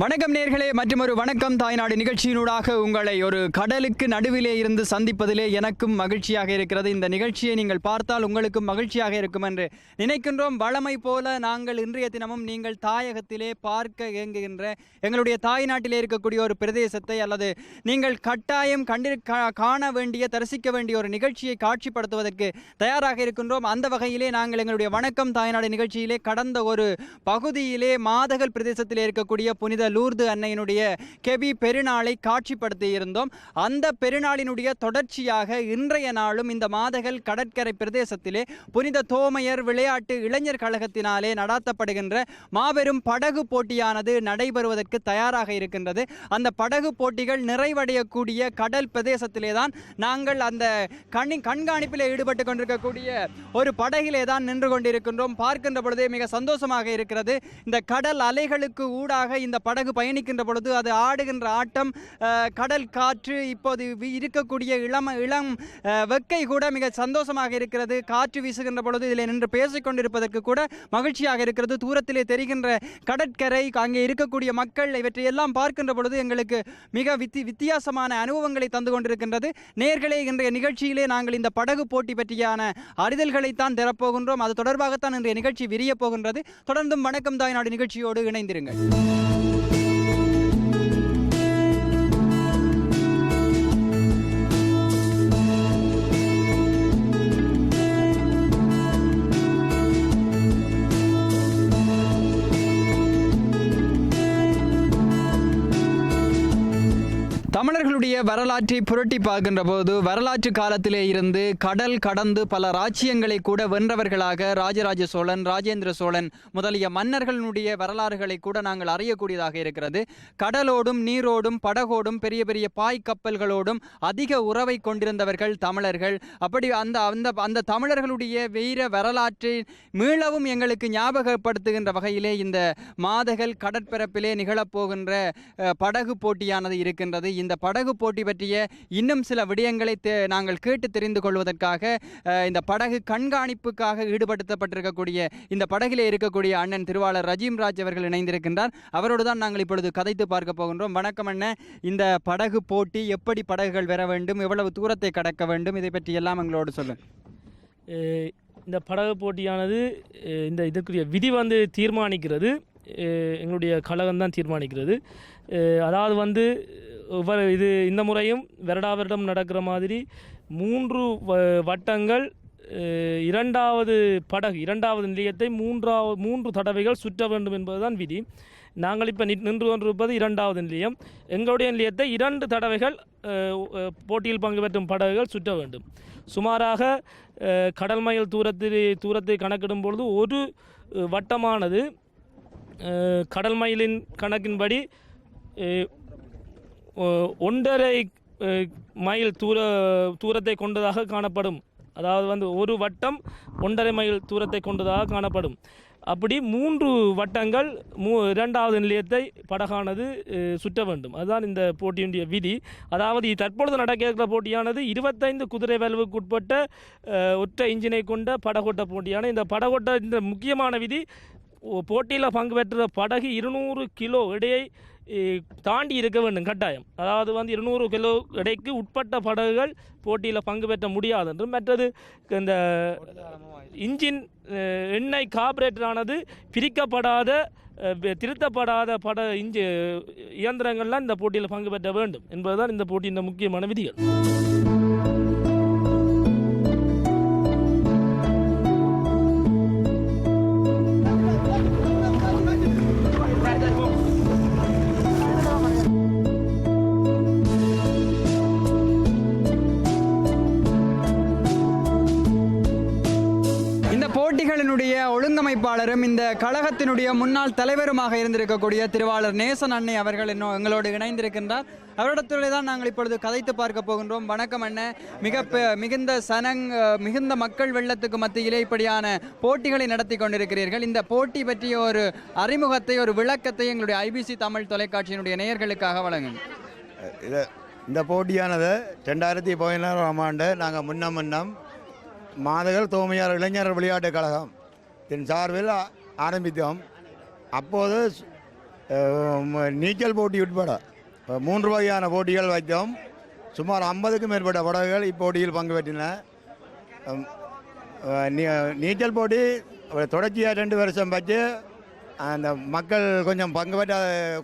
வணக்கம் நேர்களே, மற்றொரு வணக்கம் தாய்நாடு நிகழ்ச்சியினூடாக உங்களை ஒரு கடலுக்கு நடுவிலே இருந்து சந்திப்பதிலே எனக்கும் மகிழ்ச்சியாக இருக்கிறது. இந்த நிகழ்ச்சியை நீங்கள் பார்த்தால் உங்களுக்கும் மகிழ்ச்சியாக இருக்கும் என்று நினைக்கின்றோம். வளமை போல நாங்கள் இன்றைய தினமும் நீங்கள் தாயகத்திலே பார்க்க இயங்குகின்ற எங்களுடைய தாய்நாட்டிலே இருக்கக்கூடிய ஒரு பிரதேசத்தை அல்லது நீங்கள் கட்டாயம் காண வேண்டிய தரிசிக்க வேண்டிய ஒரு நிகழ்ச்சியை காட்சிப்படுத்துவதற்கு தயாராக இருக்கின்றோம். அந்த வகையிலே நாங்கள் எங்களுடைய வணக்கம் தாய்நாடு நிகழ்ச்சியிலே கடந்த ஒரு பகுதியிலே மாதகல் பிரதேசத்திலே இருக்கக்கூடிய புனித லூர்து அன்னையினுடைய கெபி பெருநாளை காட்சிப்படுத்தி இருந்தோம். அந்த பெருநாளினுடைய தொடர்ச்சியாக இன்றைய நாளும் இந்த மாதகல் கடற்கரை பிரதேசத்திலே புனித தோமையர் விளையாட்டு இளைஞர் கழகத்தினாலே நடாத்தப்படுகின்ற மாபெரும் படகு போட்டியானது நடைபெறுவதற்கு தயாராக இருக்கின்றது. அந்த படகு போட்டிகள் நிறைவடையக்கூடிய கடல் பிரதேசத்திலே தான் நாங்கள் அந்த கண்காணிப்பில் ஈடுபட்டு கொண்டிருக்கக்கூடிய ஒரு படகிலே தான் நின்று கொண்டிருக்கின்றோம். பார்க்கின்ற பொழுதே மிக சந்தோஷமாக இருக்கிறது. இந்த கடல் அலைகளுக்கு ஊடாக இந்த படகு பயணிக்கின்ற பொழுது அது ஆடுகின்ற ஆட்டம், கடல் காற்று, இப்போது இருக்கக்கூடிய இளம் வெக்கை கூட மிக சந்தோஷமாக இருக்கிறது. காற்று வீசுகின்ற பொழுது இதில் நின்று பேசிக்கொண்டிருப்பதற்கு கூட மகிழ்ச்சியாக இருக்கிறது. தூரத்திலே தெரிகின்ற கடற்கரை, அங்கே இருக்கக்கூடிய மக்கள், இவற்றையெல்லாம் பார்க்கின்ற பொழுது எங்களுக்கு மிக வித்தியாசமான அனுபவங்களை தந்து கொண்டிருக்கின்றது. நேர்களே, இன்றைய நிகழ்ச்சியிலே நாங்கள் இந்த படகு போட்டி பற்றியான அறிதல்களைத்தான் தரப்போகின்றோம். அது தொடர்பாகத்தான் இன்றைய நிகழ்ச்சி விரிய போகின்றது. தொடர்ந்தும் வணக்கம் தாய்நாடு நிகழ்ச்சியோடு இணைந்திருங்கள். தமிழர்களுடைய வரலாற்றை புரட்டி பார்க்கின்ற போது வரலாற்று காலத்திலே இருந்து கடல் கடந்து பல ராஜ்யங்களை கூட வென்றவர்களாக ராஜராஜ சோழன், ராஜேந்திர சோழன் முதலிய மன்னர்களுடைய வரலாறுகளை கூட நாங்கள் அறியக்கூடியதாக இருக்கிறது. கடலோடும் நீரோடும் படகோடும் பெரிய பெரிய பாய் கப்பல்களோடும் அதிக உறவை கொண்டிருந்தவர்கள் தமிழர்கள். அப்படி அந்த தமிழர்களுடைய வீர வரலாற்றை மீளவும் எங்களுக்கு ஞாபகப்படுத்துகின்ற வகையிலே இந்த மாதகல் கடற்பரப்பிலே நிகழப்போகின்ற படகு போட்டியானது இருக்கின்றது. இந்த படகு போட்டி பற்றிய இன்னும் சில விடயங்களை நாங்கள் கேட்டு தெரிந்து கொள்வதற்காக இந்த படகு கண்காணிப்புக்காக ஈடுபடுத்தப்பட்டிருக்கக்கூடிய இந்த படகிலே இருக்கக்கூடிய அண்ணன் திருவாளர் ரஜீம் ராஜ் அவர்கள் இணைந்திருக்கின்றார். அவரோடு தான் நாங்கள் இப்பொழுது கதைத்து பார்க்க போகின்றோம். வணக்கம் அண்ணன். இந்த படகு போட்டி எப்படி படகுகள் வர வேண்டும், எவ்வளவு தூரத்தை கடக்க வேண்டும், இதை பற்றி எல்லாம் எங்களோடு சொல்லுங்கள். இந்த படகு போட்டியானது இதற்குரிய விதி தீர்மானிக்கிறது, எங்களுடைய கழகம்தான் தீர்மானிக்கிறது. அதாவது இது இந்த முறையும் வருடா வருடம் நடக்கிற மாதிரி 3 வட்டங்கள், இரண்டாவது நிலையத்தை 3 தடவைகள் சுற்ற வேண்டும் என்பதுதான் விதி. நாங்கள் இப்போ நின்று கொண்டிருப்பது 2வது நிலையம். எங்களுடைய நிலையத்தை 2 தடவைகள் போட்டியில் பங்கு பெற்றும் படகுகள் சுற்ற வேண்டும். சுமாராக கடல் மைல் தூரத்தை கணக்கிடும் பொழுது ஒரு வட்டமானது கடல் மைலின் கணக்கின்படி 1.5 மைல் தூரத்தை கொண்டதாக காணப்படும். அதாவது ஒரு வட்டம் 1.5 மைல் தூரத்தை கொண்டதாக காணப்படும். அப்படி 3 வட்டங்கள் 2வது நிலையத்தை படகானது சுற்ற வேண்டும். அதுதான் இந்த போட்டியினுடைய விதி. அதாவது தற்பொழுது நடக்கிற போட்டியானது 25 குதிரை வலுவுக்கு உட்பட்ட ஒற்றை இன்ஜினை கொண்ட படகோட்ட போட்டியான இந்த படகோட்ட இந்த முக்கியமான விதி, போட்டியில் பங்கு பெற்ற படகு 200 கிலோ எடையை தாண்டி இருக்க வேண்டும் கட்டாயம். அதாவது 200 கிலோ எடைக்கு உட்பட்ட படகுகள் போட்டியில் பங்கு பெற்ற முடியாது என்றும், மற்றது இந்த இன்ஜின் எண்ணெய் கார்பரேட்டரானது பிரிக்கப்படாத திருத்தப்படாத இயந்திரங்கள்லாம் இந்த போட்டியில் பங்கு பெற்ற வேண்டும் என்பதுதான் இந்த போட்டியின் முக்கியமான விதிகள். கழகத்தினுடைய ஒழுங்கமைப்பாளரும் இந்த கழகத்தினுடைய முன்னாள் தலைவருமாக இருந்திருக்கக்கூடிய திருவாளர் நேசன் அன்னை அவர்கள் இன்னும் எங்களோடு இணைந்திருக்கின்றார். அவரிடத்திலே தான் நாங்கள் இப்பொழுது கதைத்து பார்க்க போகின்றோம். வணக்கம் அண்ணன். மிகுந்த மக்கள் வெள்ளத்துக்கு மத்தியிலே இப்படியான போட்டிகளை நடத்தி கொண்டிருக்கிறீர்கள். இந்த போட்டி பற்றிய ஒரு அறிமுகத்தை, ஒரு விளக்கத்தை எங்களுடைய ஐபிசி தமிழ் தொலைக்காட்சியினுடைய நேயர்களுக்காக வழங்குங்க. இந்த போட்டியானது 2016ஆம் ஆண்டு நாங்கள் முன்னம் மாதகள் தோமையார் இளைஞர் விளையாட்டுக் கழகம் சார்பில் ஆரம்பித்தோம். அப்போது நீச்சல் போட்டி உட்பட 3 வகையான போட்டிகள் வைத்தோம். சுமார் 50க்கும் மேற்பட்ட படகுகள் இப்போட்டியில் பங்கு பெற்றின. நீச்சல் போட்டி தொடர்ச்சியாக 2 வருஷம் வச்சு அந்த மக்கள் கொஞ்சம் பங்கு பெற்ற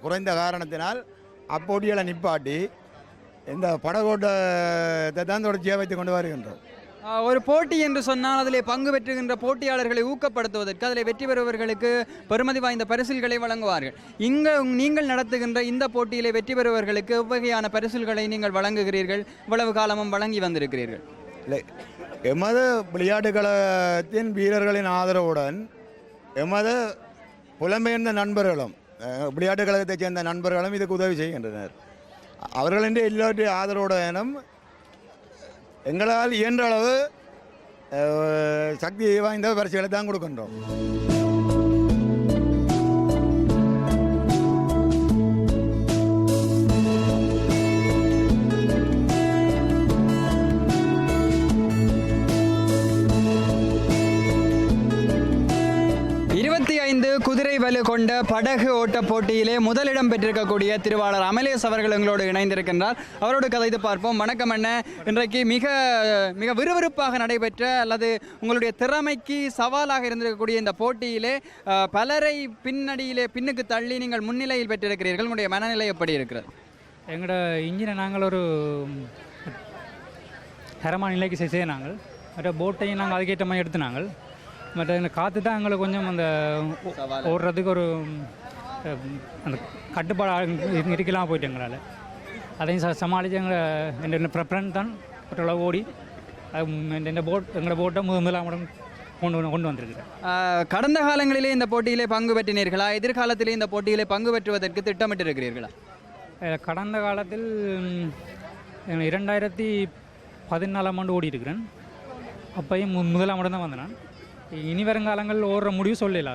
குறைந்த காரணத்தினால் அப்போட்டிகளை நிப்பாட்டி இந்த படகோட்டத்தை தான் தொடர்ச்சியாக வைத்து கொண்டு வருகின்றோம். ஒரு போட்டி என்று சொன்னால் அதிலே பங்கு பெற்றுகின்ற போட்டியாளர்களை ஊக்கப்படுத்துவதற்கு, அதில் வெற்றி பெறுபவர்களுக்கு பெறுமதி வாய்ந்த பரிசில்களை வழங்குவார்கள். நீங்கள் நடத்துகின்ற இந்த போட்டியிலே வெற்றி பெறுபவர்களுக்கு எவ்வகையான பரிசில்களை நீங்கள் வழங்குகிறீர்கள்? இவ்வளவு காலமும் வழங்கி வந்திருக்கிறீர்கள். இல்லை, எமது விளையாட்டுக் கழகத்தின் வீரர்களின் ஆதரவுடன் எமது புலம்பெயர்ந்த நண்பர்களும் விளையாட்டுக் கழகத்தைச் சேர்ந்த நண்பர்களும் இதுக்கு உதவி செய்கின்றனர். அவர்களின் எல்லோருடைய ஆதரவுடனும் எங்களால் இயன்ற அளவு சக்தி வாய்ந்த பரிசுகளை தான் கொடுக்கின்றோம். குதிரை வலு கொண்ட படகு ஓட்ட போட்டியிலே முதலிடம் பெற்றிருக்கக்கூடிய திருவாளர் அமலேஷ் அவர்கள் எங்களோடு இணைந்திருக்கின்றார். அவரோடு கதைத்து பார்ப்போம். வணக்கம் அண்ணன். இன்றைக்கு மிக மிக விறுவிறுப்பாக நடைபெற்ற அல்லது உங்களுடைய திறமைக்கு சவாலாக இருந்திருக்கக்கூடிய இந்த போட்டியிலே பலரை பின்னுக்கு தள்ளி நீங்கள் முன்னிலையில் பெற்றிருக்கிறீர்கள். உங்களுடைய மனநிலை எப்படி இருக்கிறது? எங்களோட இன்ஜினை நாங்கள் ஒரு தரமான நிலைக்கு செய்ய நாங்கள் மற்ற போட்டையும் நாங்கள் அதுக்கேற்ற மாதிரி எடுத்து நாங்கள் மற்ற இந்த காற்று தான் எங்களுக்கு கொஞ்சம் அந்த ஓடுறதுக்கு ஒரு அந்த கட்டுப்பாடு இருக்கலாம் போயிட்டு எங்களால் அதையும் சமாளித்து எங்களை ப்ரெஃபரன்ஸ் தான் ஓரளவு ஓடி எங்களோட போட்டை முதலாம் கொண்டு வந்திருக்கிறேன். கடந்த காலங்களிலே இந்த போட்டியிலே பங்கு பெற்றினீர்களா? எதிர்காலத்திலே இந்த போட்டியிலே பங்கு பெற்றுவதற்கு திட்டமிட்டு இருக்கிறீர்களா? கடந்த காலத்தில் 2014ஆம் ஆண்டு ஓடி இருக்கிறேன். அப்பையும் முதலாம் இடம் தான் வந்தேன். இனி வருங்காலங்கள் ஓடுற முடிவு சொல்லல.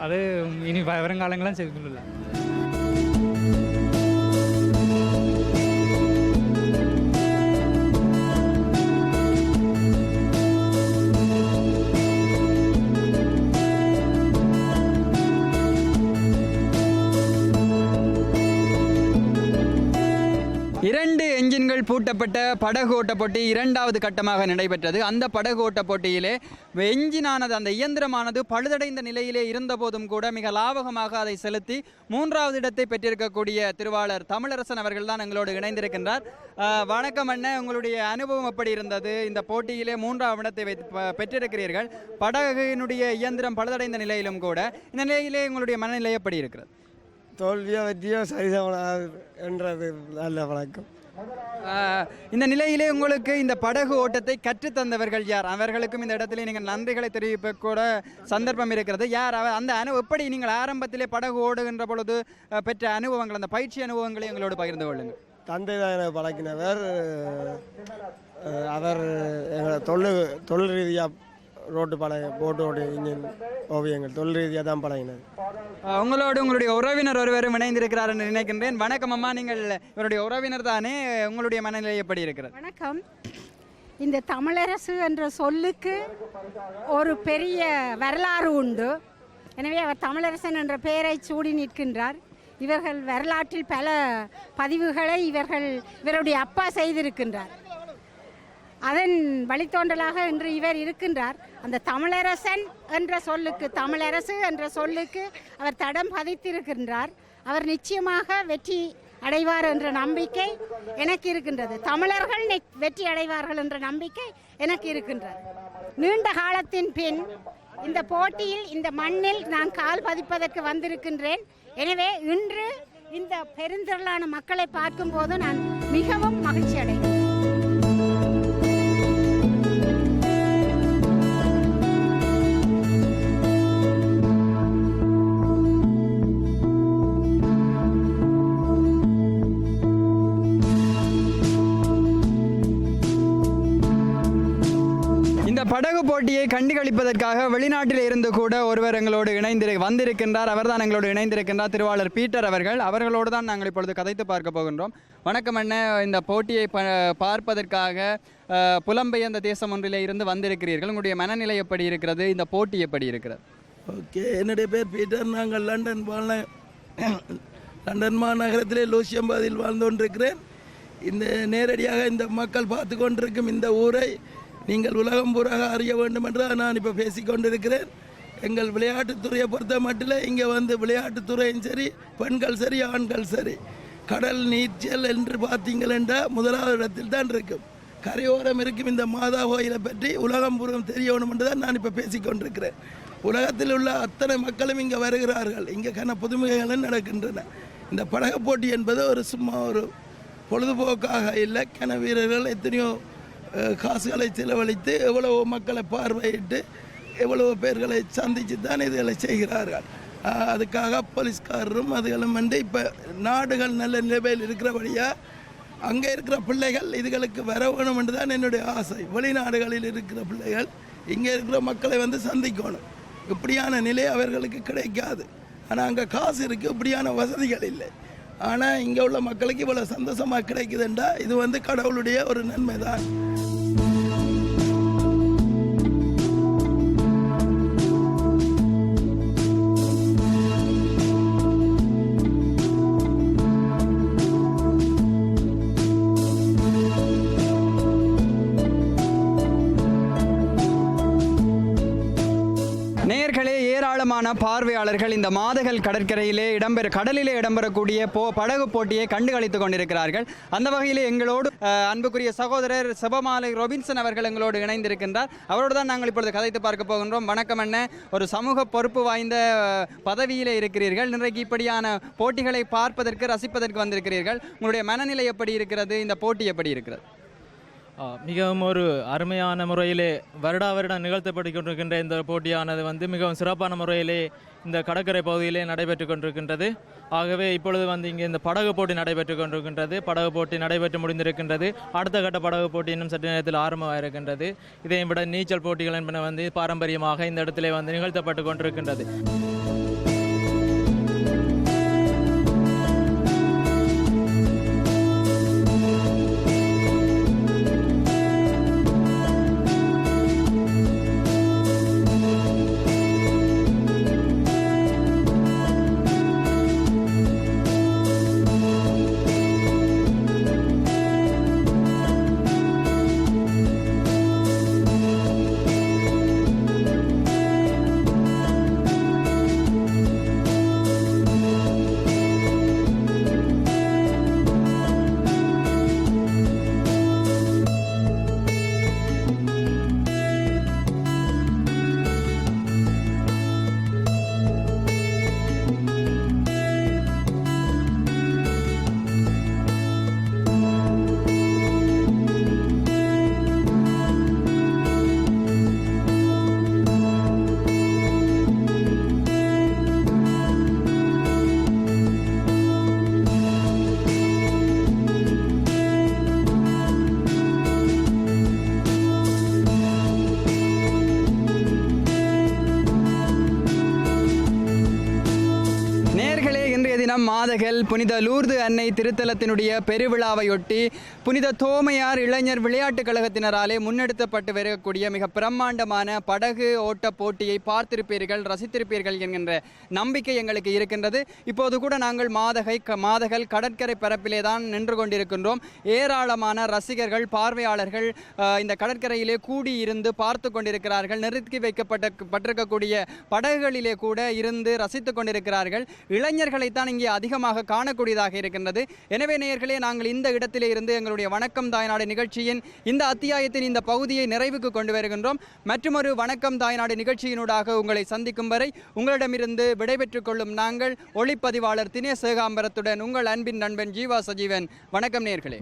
அது இனி வருங்காலங்கள்லாம் சொல்லல. இரண்டு என்ஜின்கள் பூட்டப்பட்ட படகு ஓட்ட போட்டி இரண்டாவது கட்டமாக நடைபெற்றது. அந்த படகு ஓட்ட போட்டியிலே என்ஜினானது, அந்த இயந்திரமானது பழுதடைந்த நிலையிலே இருந்தபோதும் கூட மிக லாபகமாக அதை செலுத்தி 3வது இடத்தை பெற்றிருக்கக்கூடிய திருவாளர் தமிழரசன் அவர்கள் தான் எங்களோடு இணைந்திருக்கின்றார். வணக்கம் அண்ணன். உங்களுடைய அனுபவம் எப்படி இருந்தது? இந்த போட்டியிலே 3வது இடத்தை பெற்றிருக்கிறீர்கள். படகினுடைய இயந்திரம் பழுதடைந்த நிலையிலும் கூட இந்த நிலையிலே உங்களுடைய மனநிலை எப்படி இருக்கிறது? தோல்வியோ வெற்றியோ சரிசமனாக என்றது நல்ல வழக்கம். இந்த நிலையிலே உங்களுக்கு இந்த படகு ஓட்டத்தை கற்றுத்தந்தவர்கள் யார்? அவர்களுக்கும் இந்த இடத்துல நீங்கள் நன்றிகளை தெரிவிக்க கூட சந்தர்ப்பம் இருக்கிறது. யார் அந்த எப்படி நீங்கள் ஆரம்பத்திலே படகு ஓடுகின்ற பொழுது பெற்ற அனுபவங்கள், அந்த பயிற்சி அனுபவங்களை எங்களோடு பகிர்ந்து கொள்ளுங்கள். தந்தை தான் எனக்கு பழக்கினவர். அவர் எங்களை தொழில் ரீதியாக போட்டோட இன்ஜின் ஓவியங்கள் தொழில் ரீதியாக தான் பழகினது. உங்களோடு உங்களுடைய உறவினர் ஒருவரும் இணைந்திருக்கிறார் என்று நினைக்கின்றேன். வணக்கம் அம்மா. நீங்கள் இவருடைய உறவினர் தானே? உங்களுடைய மனநிலை எப்படி இருக்கிறது? வணக்கம். இந்த தமிழரசு என்ற சொல்லுக்கு ஒரு பெரிய வரலாறு உண்டு. எனவே அவர் தமிழரசன் என்ற பெயரை சூடி நிற்கின்றார். இவர்கள் வரலாற்றில் பல பதிவுகளை இவருடைய அப்பா செய்திருக்கின்றார். அதன் வழித்தோன்றலாக இன்று இவர் இருக்கின்றார். அந்த தமிழரசன் என்ற சொல்லுக்கு, தமிழரசு என்ற சொல்லுக்கு அவர் தடம் பதித்திருக்கின்றார். அவர் நிச்சயமாக வெற்றி அடைவார் என்ற நம்பிக்கை எனக்கு இருக்கின்றது. தமிழர்கள் வெற்றி அடைவார்கள் என்ற நம்பிக்கை எனக்கு இருக்கின்றது. நீண்ட காலத்தின் பின் இந்த போட்டியில், இந்த மண்ணில் நான் கால் பதிப்பதற்கு வந்திருக்கின்றேன். எனவே இன்று இந்த பெருந்திரளான மக்களை பார்க்கும்போது நான் மிகவும் மகிழ்ச்சி அடைகிறேன். போட்டியை கண்டுகளிப்பதற்காக வெளிநாட்டில் இருந்து கூட ஒருவர் எங்களோடு வந்திருக்கின்றார். அவர்தான் எங்களோடு இணைந்திருக்கின்றார், திருவாளர் பீட்டர் அவர்களோடு தான் நாங்கள் இப்பொழுது கதைத்து பார்க்க போகின்றோம். வணக்கம் அண்ணே, இந்த போட்டியை பார்ப்பதற்காக புலம்பெயர்ந்த தேசம் ஒன்றிலே இருந்து வந்திருக்கிறீர்கள். உங்களுடைய மனநிலை எப்படி இருக்கிறது? இந்த போட்டி எப்படி இருக்கிறது? ஓகே, என்னுடைய பேர் பீட்டர். நாங்கள் லண்டன் மாநகரத்திலே லூசியம்பாதில் வாழ்ந்து கொண்டிருக்கிறேன். இந்த நேரடியாக இந்த மக்கள் பார்த்து கொண்டிருக்கும் இந்த ஊரை நீங்கள் உலகம் பூராக அறிய வேண்டும் என்று நான் இப்போ பேசிக்கொண்டிருக்கிறேன். எங்கள் விளையாட்டுத்துறையை பொறுத்த மட்டும் இங்கே வந்து விளையாட்டுத்துறையும் சரி, பெண்கள் சரி, ஆண்கள் சரி, கடல் நீச்சல் என்று பார்த்தீங்களென்றா முதலாவது இடத்தில் தான் இருக்கும். கரையோரம் இருக்கும் இந்த மாதா கோயிலை பற்றி உலகம் பூர்வம் தெரியணும் என்று தான் நான் இப்போ பேசிக்கொண்டிருக்கிறேன். உலகத்தில் உள்ள அத்தனை மக்களும் இங்கே வருகிறார்கள். இங்கே புதுமைகளும் நடக்கின்றன. இந்த படகு போட்டி என்பது ஒரு சும்மா ஒரு பொழுதுபோக்காக இல்லை. கன வீரர்கள் எத்தனையோ காசுகளை செலவழித்து எவ்வளவோ மக்களை பார்வையிட்டு எவ்வளவோ பேர்களை சந்தித்து தான் இதுகளை செய்கிறார்கள். அதுக்காக போலீஸ்காரரும் அதுகளும் வந்து இப்போ நாடுகள் நல்ல நிலைமையில் இருக்கிறபடியாக அங்கே இருக்கிற பிள்ளைகள் இதுகளுக்கு வர வேணும் என்று தான் என்னுடைய ஆசை. வெளிநாடுகளில் இருக்கிற பிள்ளைகள் இங்கே இருக்கிற மக்களை வந்து சந்திக்கணும். இப்படியான நிலை அவர்களுக்கு கிடைக்காது. ஆனால் அங்கே காசு இருக்குது, இப்படியான வசதிகள் இல்லை. ஆனால் இங்கே உள்ள மக்களுக்கு இவ்வளோ சந்தோஷமாக கிடைக்குதுன்றா இது வந்து கடவுளுடைய ஒரு நன்மை தான். ஏராளமான பார்வையாளர்கள் இந்த மாதகல் கடற்கரையிலே கடலிலே இடம்பெறக்கூடிய படகு போட்டியை கண்டுகளித்துக் கொண்டிருக்கிறார்கள். அந்த வகையிலே எங்களோடு அன்புக்குரிய சகோதரர் செபமாலை ரொபின்சன் அவர்கள் எங்களோடு இணைந்திருக்கின்றார். அவரோடு தான் நாங்கள் இப்பொழுது கதைத்து பார்க்க போகின்றோம். வணக்கம் அண்ணே, ஒரு சமூக பொறுப்பு வாய்ந்த பதவியிலே இருக்கிறீர்கள். இன்றைக்கு இப்படியான போட்டிகளை பார்ப்பதற்கு ரசிப்பதற்கு வந்திருக்கிறீர்கள். உங்களுடைய மனநிலை எப்படி இருக்கிறது? இந்த போட்டி எப்படி இருக்கிறது? மிகவும் ஒரு அருமையான முறையிலே வருடம் நிகழ்த்தப்பட்டு கொண்டிருக்கின்ற இந்த போட்டியானது வந்து மிகவும் சிறப்பான முறையிலே இந்த கடற்கரை பகுதியிலே நடைபெற்று கொண்டிருக்கின்றது. ஆகவே இப்பொழுது வந்து இங்கே இந்த படகு போட்டி நடைபெற்று கொண்டிருக்கின்றது. படகு போட்டி நடைபெற்று முடிந்திருக்கின்றது. அடுத்த கட்ட படகு போட்டி இன்னும் சற்று நேரத்தில் ஆரம்பமாக இருக்கின்றது. இதையும் விட நீச்சல் போட்டிகள் என்பன வந்து பாரம்பரியமாக இந்த இடத்திலே வந்து நிகழ்த்தப்பட்டு கொண்டிருக்கின்றது. மாதகல் புனித லூர்து அன்னை திருத்தலத்தினுடைய பெருவிழாவையொட்டி புனித தோமையார் இளைஞர் விளையாட்டுக் கழகத்தினராலே முன்னெடுக்கப்பட்டு வரக்கூடிய மிக பிரம்மாண்டமான படகு ஓட்ட போட்டியை பார்த்திருப்பீர்கள், ரசித்திருப்பீர்கள் என்கின்ற நம்பிக்கை எங்களுக்கு இருக்கின்றது. இப்போது கூட நாங்கள் மாதகல் கடற்கரை பரப்பிலே தான் நின்று கொண்டிருக்கின்றோம். ஏராளமான ரசிகர்கள், பார்வையாளர்கள் இந்த கடற்கரையிலே கூடியிருந்து பார்த்து கொண்டிருக்கிறார்கள். நிறுத்தி வைக்கப்பட்டிருக்கக்கூடிய படகுகளிலே கூட இருந்து ரசித்து கொண்டிருக்கிறார்கள். இளைஞர்களைத்தான் இங்கே அதிகமாக காணக்கூடியதாக இருக்கின்றது. எனவே நேயர்களே, நாங்கள் இந்த இடத்திலே இருந்து எங்களுடைய வணக்கம் தாய்நாடு நிகழ்ச்சியின் இந்த அத்தியாயத்தின் இந்த பகுதியை நிறைவுக்கு கொண்டு வருகின்றோம். மற்றொரு வணக்கம் தாய்நாடு நிகழ்ச்சியினூடாக உங்களை சந்திக்கும் வரை உங்களிடமிருந்து விடைபெற்றுக் கொள்ளும் நாங்கள் ஒளிப்பதிவாளர் தினேஷ் சேகாம்பரத்துடன் உங்கள் அன்பின் நண்பன் ஜீவா சஜீவன். வணக்கம் நேயர்களே.